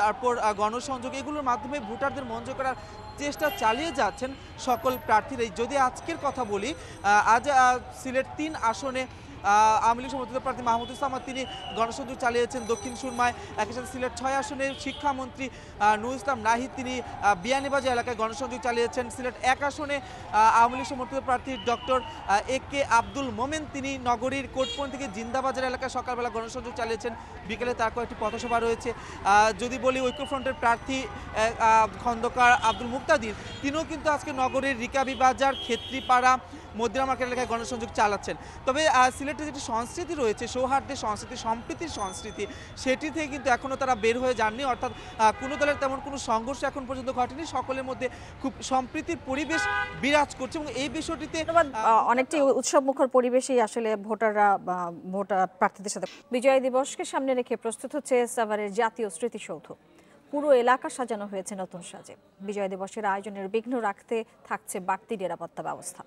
তারপর গণসংযোগ, এগুলোর মাধ্যমে ভোটারদের মন জয় করার চেষ্টা চালিয়ে যাচ্ছেন সকল প্রার্থীরাই। যদি আজকের কথা বলি, আজ সিলেট 3 আসনে আওয়ামী লীগ সমর্থিত প্রার্থী মাহমুদুল সামাদ তিনি গণসংযোগ চালিয়েছেন দক্ষিণ সুরমায়। একই সাথে সিলেট 6 আসনের শিক্ষামন্ত্রী নুরুল ইসলাম নাহিদ তিনি বিয়ানীবাজার এলাকায় গণসংযোগ চালিয়েছেন। সিলেট 1 আসনে আওয়ামী লীগ সমর্থিত প্রার্থী ডক্টর AK আব্দুল মোমেন তিনি নগরীর কোটপয়েন্ট থেকে জিন্দাবাজার এলাকায় সকালবেলা গণসংযোগ চালিয়েছেন। বিকেলে তার কয়েকটি পথসভা রয়েছে। যদি বলি ঐক্যফ্রন্টের প্রার্থী খন্দকার আব্দুল মুক্তাদির তিনিও কিন্তু আজকে নগরীর রিকাবি বাজার, ক্ষেত্রীপাড়া, মদিনা মার্কেট এলাকায় গণসংযোগ চালাচ্ছেন। তবে সিলেটের যেটি সংস্কৃতি রয়েছে, সৌহার্দ্যের সংস্কৃতি, সম্প্রীতির সংস্কৃতি, সেটি থেকে কিন্তু এখনও তারা বের হয়ে যাননি। অর্থাৎ কোনো দলের তেমন কোনো সংঘর্ষ এখন পর্যন্ত ঘটেনি। সকলের মধ্যে খুব সম্প্রীতির পরিবেশ বিরাজ করছে এবং এই বিষয়টিতে অনেকটি উৎসবমুখর পরিবেশেই আসলে ভোটাররা প্রার্থীদের সাথে বিজয় দিবসকে সামনে রেখে প্রস্তুত হচ্ছে সাভারের জাতীয় স্মৃতিসৌধ। পুরো এলাকা সাজানো হয়েছে নতুন সাজে। বিজয় দিবসের আয়োজনের বিঘ্ন রাখতে থাকছে বাড়তি নিরাপত্তা ব্যবস্থা।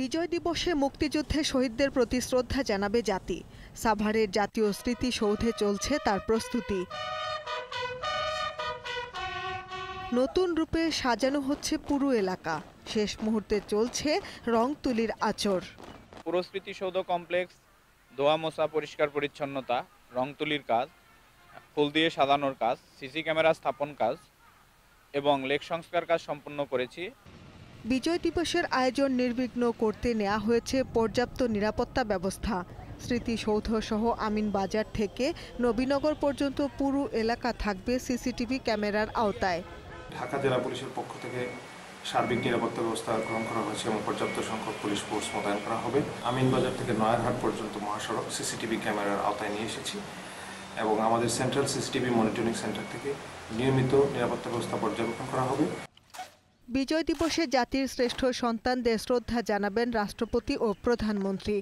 বিজয় দিবসে মুক্তিযুদ্ধে শহীদদের প্রতি শ্রদ্ধা জানাবে জাতি। সাভারের জাতীয় স্মৃতিসৌধে চলছে তার প্রস্তুতি। নতুন রূপে সাজানো হচ্ছে পুরো এলাকা। শেষ মুহূর্তে চলছে রং তুলির আঁচড়। পুরো স্মৃতিসৌধ কমপ্লেক্স ধোয়া মোছা, পরিষ্কার পরিচ্ছন্নতা, রং তুলির কাজ, ফুল দিয়ে সাজানোর কাজ, সিসি ক্যামেরা স্থাপন কাজ এবং লেক সংস্কার কাজ সম্পন্ন করেছি। বিজয় দিবসের আয়োজন নির্বিঘ্ন করতে নেওয়া হয়েছে পর্যাপ্ত নিরাপত্তা ব্যবস্থা। স্মৃতিসৌধ সহ আমিন বাজার থেকে নবীনগর পর্যন্ত পুরো এলাকা থাকবে সিসিটিভি ক্যামেরার আওতায়। ঢাকা জেলা পুলিশের পক্ষ থেকে সার্বিক নিরাপত্তা ব্যবস্থা গ্রহণ করা হয়েছে এবং পর্যাপ্ত সংখ্যক পুলিশ ফোর্স মোতায়েন করা হবে। আমিন বাজার থেকে নয়ারহাট পর্যন্ত মহাসড়ক সিসিটিভি ক্যামেরার আওতায় নিয়ে এসেছি এবং আমাদের সেন্ট্রাল সিসিটিভি মনিটরিং সেন্টার থেকে নিয়মিত নিরাপত্তা ব্যবস্থা পর্যবেক্ষণ করা হবে। বিজয় দিবসে জাতির শ্রেষ্ঠ সন্তানদের শ্রদ্ধা জানাবেন রাষ্ট্রপতি ও প্রধানমন্ত্রী।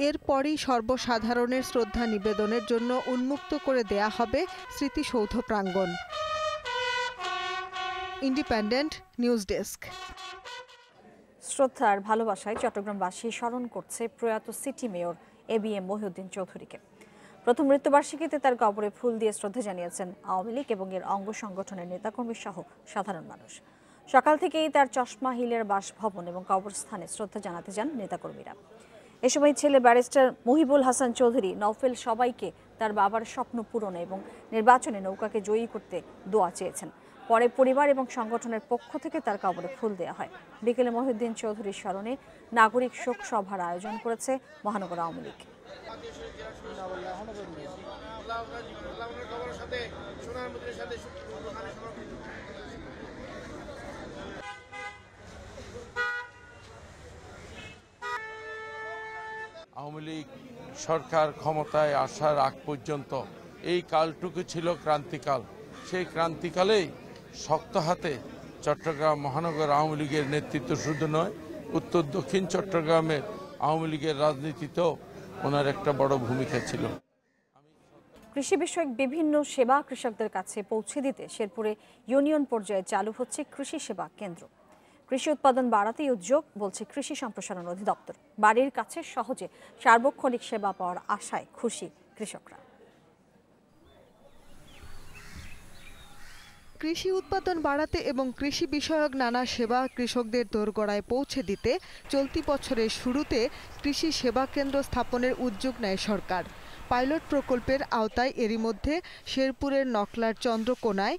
এরপরই সর্বসাধারণের শ্রদ্ধা নিবেদনের জন্য উন্মুক্ত করে দেয়া হবে স্মৃতিসৌধ প্রাঙ্গণ। Independent News desk. শ্রদ্ধার ভালোবাসায় চট্টগ্রামবাসী স্মরণ করছে প্রয়াত সিটি মেয়র ABM মহিউদ্দিন চৌধুরীকে। প্রথম মৃত্যুবার্ষিকীতে তার কবরে ফুল দিয়ে শ্রদ্ধা জানিয়েছেন আওয়ামী লীগ এবং এর অঙ্গ সংগঠনের নেতাকর্মী সহ সাধারণ মানুষ। সকাল থেকেই তার চশমা হিলের বাসভবন এবং কবরস্থানে শ্রদ্ধা জানাতে যান নেতাকর্মীরা। এ সময় ছেলে ব্যারিস্টার মুহিবুল হাসান চৌধুরী নওফেল সবাইকে তার বাবার স্বপ্ন পূরণে এবং নির্বাচনে নৌকাকে জয়ী করতে দোয়া চেয়েছেন। পরে পরিবার এবং সংগঠনের পক্ষ থেকে তার কবরে ফুল দেওয়া হয়। বিকেলে মহিউদ্দিন চৌধুরীর স্মরণে নাগরিক শোক সভার আয়োজন করেছে মহানগর আওয়ামী লীগ। আওয়ামী লীগ সরকার ক্ষমতায় আসার আগ পর্যন্ত এই কালটুকু ছিল ক্রান্তিকাল। সেই ক্রান্তিকালেই শক্ত হাতে চট্টগ্রাম মহানগর আওয়ামী লীগের নেতৃত্ব শুধু নয়, উত্তর দক্ষিণ চট্টগ্রামের আওয়ামী লীগের রাজনীতিতেও ওনার একটা বড় ভূমিকা ছিল। কৃষি বিষয়ক বিভিন্ন সেবা কৃষকদের কাছে পৌঁছে দিতে শেরপুরে ইউনিয়ন পর্যায়ে চালু হচ্ছে কৃষি সেবা কেন্দ্র। কৃষি উৎপাদন বাড়াতেই উদ্যোগ বলছে কৃষি সম্প্রসারণ অধিদপ্তর। বাড়ির কাছে সহজে সার্বক্ষণিক সেবা পাওয়ার আশায় খুশি কৃষকরা। কৃষি উৎপাদন বাড়াতে এবং কৃষি বিষয়ক নানা সেবা কৃষকদের দোরগোড়ায় পৌঁছে দিতে চলতি বছরের শুরুতে কৃষি সেবা কেন্দ্র স্থাপনের উদ্যোগ নেয় সরকার। পাইলট প্রকল্পের আওতায় এরই মধ্যে শেরপুরের নকলার চন্দ্রকোনায়,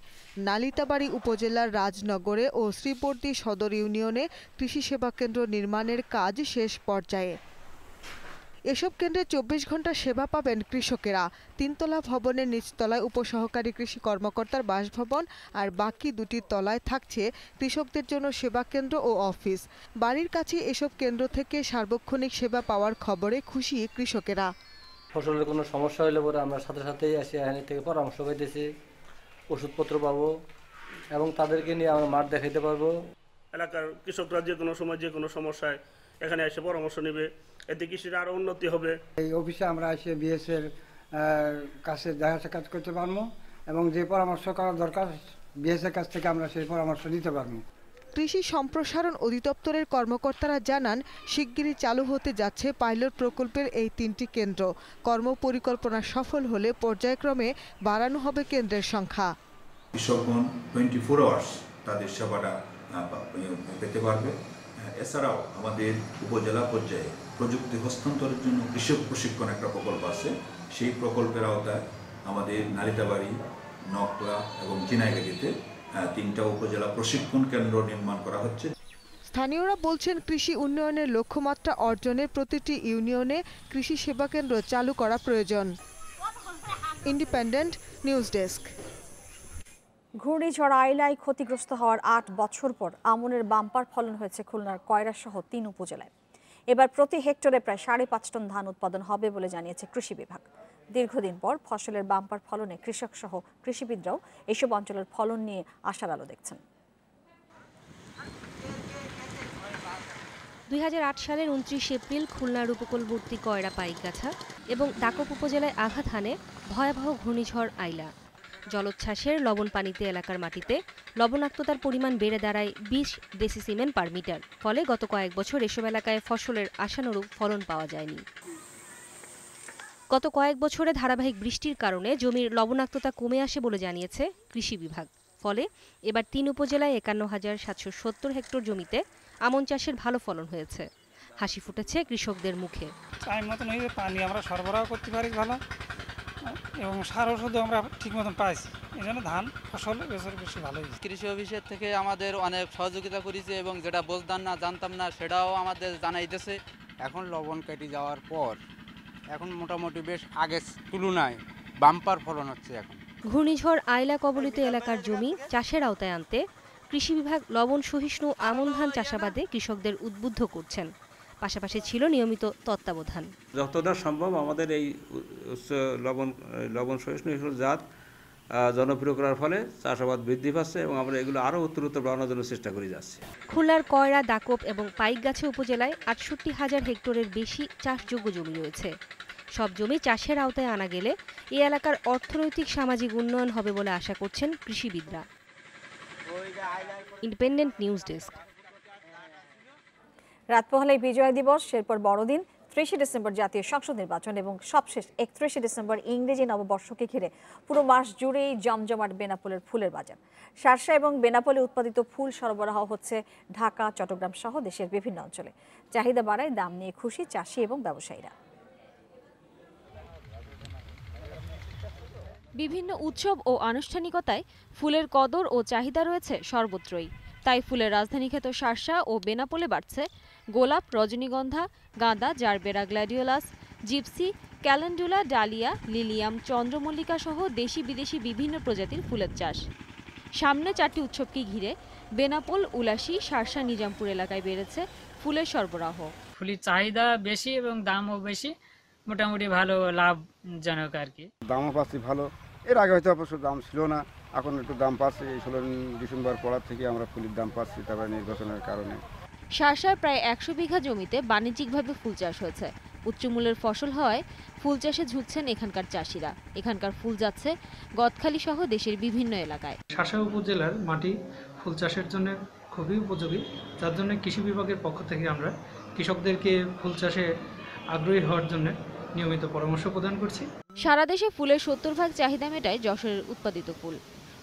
নালিতাবাড়ী উপজেলার রাজনগরে ও শ্রীবর্দী সদর ইউনিয়নে কৃষি সেবা কেন্দ্র নির্মাণের কাজ শেষ পর্যায়ে। এসব কেন্দ্রে 24 ঘন্টা সেবা পাবেন কৃষকেরা। 3 তলা ভবনের নিচতলায় উপসহকারী কৃষি কর্মকর্তার বাসভবন আর বাকি 2টি তলায় থাকছে কৃষকদের জন্য সেবা কেন্দ্র ও অফিস। বাড়ির কাছে এসব কেন্দ্র থেকে সার্বক্ষণিক সেবা পাওয়ার খবরে খুশি কৃষকেরা। ফসলের কোনো সমস্যা হলে পরে আমরা সাথে সাথেই এসে এখান থেকে পরামর্শ পাইতেছি, ওষুধপত্র পাবো এবং তাদেরকে নিয়ে আমরা মাঠ দেখাইতে পারবো। এলাকার কৃষকরা যে কোনো সময় যে কোনো সমস্যায় এখানে এসে পরামর্শ নেবে, এতে কৃষির আরও উন্নতি হবে। এই অফিসে আমরা এসে বিএসের কাছে দেখা সাক্ষাৎ করতে পারবো এবং যে পরামর্শ করা দরকার বিএসের কাছ থেকে আমরা সেই পরামর্শ নিতে পারবো। কৃষি সম্প্রসারণ অধিদপ্তরের কর্মকর্তারা জানান, শিগগিরই চালু হতে যাচ্ছে পাইলট প্রকল্পের এই 3টি কেন্দ্র। কর্মপরিকল্পনা সফল হলে পর্যায়ক্রমে বাড়ানো হবে কেন্দ্রের সংখ্যা। কৃষকগণ 24 আওয়ার্স তাদের সেবাটা পেতে পারবে এছাড়াও আমাদের উপজেলা পর্যায়ে প্রযুক্তি হস্তান্তরের জন্য কৃষক প্রশিক্ষণ একটা প্রকল্প আছে। সেই প্রকল্পের আওতায় আমাদের নালিতাবাড়ি, নকলা এবং ঝিনাইগাড়িতে 3টা উপজেলা প্রশিক্ষণ কেন্দ্র নির্মাণ করা হচ্ছে। স্থানীয়রা বলছেন কৃষি উন্নয়নের লক্ষ্যমাত্রা অর্জনে প্রতিটি ইউনিয়নে কৃষি সেবা কেন্দ্র চালু করা প্রয়োজন। Independent News desk. ঘূর্ণিঝড় আইলায় ক্ষতিগ্রস্ত হওয়ার 8 বছর পর আমনের বাম্পার ফলন হয়েছে খুলনার কয়রা সহ 3 উপজেলায়। এবার প্রতি হেক্টরে প্রায় 5.5 টন ধান উৎপাদন হবে বলে জানিয়েছে কৃষি বিভাগ। দীর্ঘদিন পর ফসলের বাম্পার ফলনে কৃষক সহ কৃষিবিদরাও এসব অঞ্চলের ফলন নিয়ে আশার আলো দেখছেন। 2008 সালের 29 এপ্রিল খুলনার উপকূলবর্তী কয়রা পাইকগাছা এবং দাকপ উপজেলায় আঘাত হানে ভয়াবহ ঘূর্ণিঝড় আইলা। জলোচ্ছ্বাসের লবণ পানিতে এলাকার মাটিতে লবণাক্ততার পরিমাণ বেড়ে দাঁড়ায় 20 ডেসিসিমেন পার মিটার। ফলে গত কয়েক বছর এসব এলাকায় ফসলের আশানুরূপ ফলন পাওয়া যায়নি। গত কয়েক বছরে ধারাবাহিক বৃষ্টির কারণে জমির লবণাক্ততা কমে আসে বলে জানিয়েছে কৃষি বিভাগ। ফলে এবার 3 উপজেলায় 51,770 হেক্টর জমিতে আমন চাষের ভালো ফলন হয়েছে। হাসি ফুটেছে কৃষকদের মুখে। টাইম মতন হয়ে পানি আমরা সরবরাহ করতে পারি ভালো, এবং সার ওষুধও আমরা ঠিক মতন পাইছি। এই জন্য ধান ফসল এবছর বেশি ভালো হয়েছে। কৃষি অফিসের থেকে আমাদের অনেক সহযোগিতা করেছে এবং যেটা বুঝতাম না, জানতাম না, সেটাও আমাদের জানাইতেছে। এখন লবণ কেটে যাওয়ার পর এখন মোটামুটি বেশ আগের তুলনায় বাম্পার ফলন হচ্ছে। এখন ঘূর্ণিঝড় আইলা কবলিত এলাকার জমি চাষের আওতায় আনতে কৃষি বিভাগ লবণ সহিষ্ণু আমন ধান চাষাবাদে কৃষকদের উদ্বুদ্ধ করছেন। পাশাপাশি ছিল নিয়মিত তত্ত্বাবধান। যতটা সম্ভব আমাদের এই লবণ সহিষ্ণু জাত জনপ্রিয় করার ফলে চাষাবাদ বৃদ্ধি পাচ্ছে এবং আমরা এগুলো আরও উত্তরোত্তর বাড়ানোর জন্য চেষ্টা করে যাচ্ছি। খুলনার কয়রা, দাকপ এবং পাইকগাছা উপজেলায় 68,000 হেক্টরের বেশি চাষযোগ্য জমি রয়েছে। সব জমি চাষের আওতায় আনা গেলে এই এলাকার অর্থনৈতিক সামাজিক উন্নয়ন হবে বলে আশা করছেন কৃষিবিদরা। Independent News desk. রাত পোহালেই বিজয় দিবস, এরপর বড়দিন, 30 ডিসেম্বর জাতীয় সংসদ নির্বাচন এবং সবশেষ 31 ডিসেম্বর ইংরেজি নববর্ষকে ঘিরে পুরো মাস জুড়েই জমজমাট বেনাপোলের ফুলের বাজার। শার্শা এবং বেনাপোলে উৎপাদিত ফুল সরবরাহ হচ্ছে ঢাকা, চট্টগ্রাম সহ দেশের বিভিন্ন অঞ্চলে। চাহিদা বাড়ায় দাম নিয়ে খুশি চাষি এবং ব্যবসায়ীরা। বিভিন্ন উৎসব ও আনুষ্ঠানিকতায় ফুলের কদর ও চাহিদা রয়েছে সর্বত্রই। তাই ফুলের রাজধানী খ্যাত শার্শা ও বেনাপোলে বাড়ছে গোলাপ, রজনীগন্ধা, গাঁদা, gerbera, gladiolus, gypsy, calendula, dahlia, lilium, চন্দ্রমল্লিকা সহ দেশি বিদেশি বিভিন্ন প্রজাতির ফুলের চাষ। সামনে 4টি উৎসবকে ঘিরে বেনাপোল, উলাসী, শার্শা, নিজামপুর এলাকায় বেড়েছে ফুলের সরবরাহ। ফুলের চাহিদা বেশি এবং দামও বেশি, মোটামুটি ভালো লাভজনক আর কি। দামও পাচ্ছি ভালো, এর আগে হয়তো অবশ্য দাম ছিল না, এখন একটু দাম পাচ্ছি। এই 16 ডিসেম্বর পড়ার থেকে আমরা ফুলের দাম পাচ্ছি, তারপরে নির্বাচনের কারণে। শার্শার প্রায় 100 বিঘা জমিতে বাণিজ্যিকভাবে ফুল চাষ হয়েছে। উচ্চমূল্যের ফসল হওয়ায় ফুল চাষে ঝুঁকছেন এখানকার চাষিরা। এখানকার ফুল যাচ্ছে গদখালি সহ দেশের বিভিন্ন এলাকায়। শার্শা উপজেলার মাটি ফুল চাষের জন্য খুবই উপযোগী, যার জন্য কৃষি বিভাগের পক্ষ থেকে আমরা কৃষকদেরকে ফুল চাষে আগ্রহী হওয়ার জন্য নিয়মিত পরামর্শ প্রদান করছি। সারা দেশে ফুলের 70% চাহিদা মেটায় যশোরের উৎপাদিত ফুল।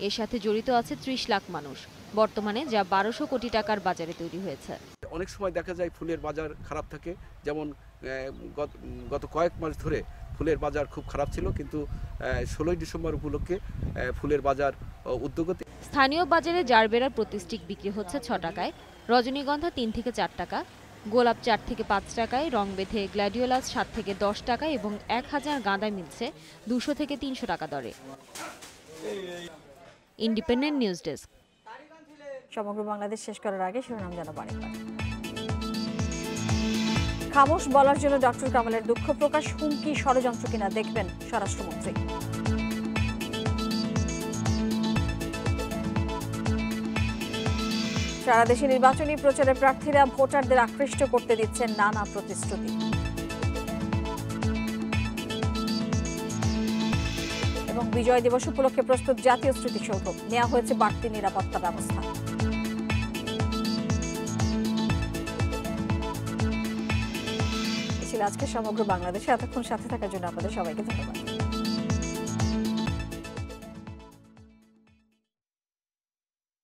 এর সাথে জড়িত আছে 30 লাখ মানুষ। বর্তমানে যা 1200 কোটি টাকার বাজারে তৈরি হয়েছে। অনেক সময় দেখা যায় ফুলের বাজার খারাপ থাকে, যেমন গত কয়েক মাস ধরে ফুলের বাজার খুব খারাপ ছিল, কিন্তু 16 ডিসেম্বর উপলক্ষে ফুলের বাজার উদ্যোগতি। স্থানীয় বাজারে জারবেরার প্রতি স্টিক বিক্রি হচ্ছে 6 টাকায়, রজনীগন্ধা 3 থেকে 4 টাকা, গোলাপ 4 থেকে 5 টাকায়, রং বেঁধে গ্ল্যাডিওলাস 7 থেকে 10 টাকায় এবং 1000 গাঁদা মিলছে 200 থেকে 300 টাকা দরে। Independent News desk. সমগ্র বাংলাদেশ শেষ করার আগে শিরোনাম জানাবো আরেকবার। খামোশ বলার জন্য ডক্টর কামালের দুঃখ প্রকাশ, হুমকি ষড়যন্ত্র কিনা দেখবেন স্বরাষ্ট্রমন্ত্রী। সারা দেশে নির্বাচনী প্রচারে প্রার্থীরা ভোটারদের আকৃষ্ট করতে দিচ্ছেন নানা প্রতিশ্রুতি। এবং বিজয় দিবস উপলক্ষে প্রস্তুত জাতীয় স্মৃতিসৌধ, নেওয়া হয়েছে বাড়তি নিরাপত্তা ব্যবস্থা। ছিল আজকে সমগ্র বাংলাদেশে। এতক্ষণ সাথে থাকার জন্য আপনাদের সবাইকে ধন্যবাদ।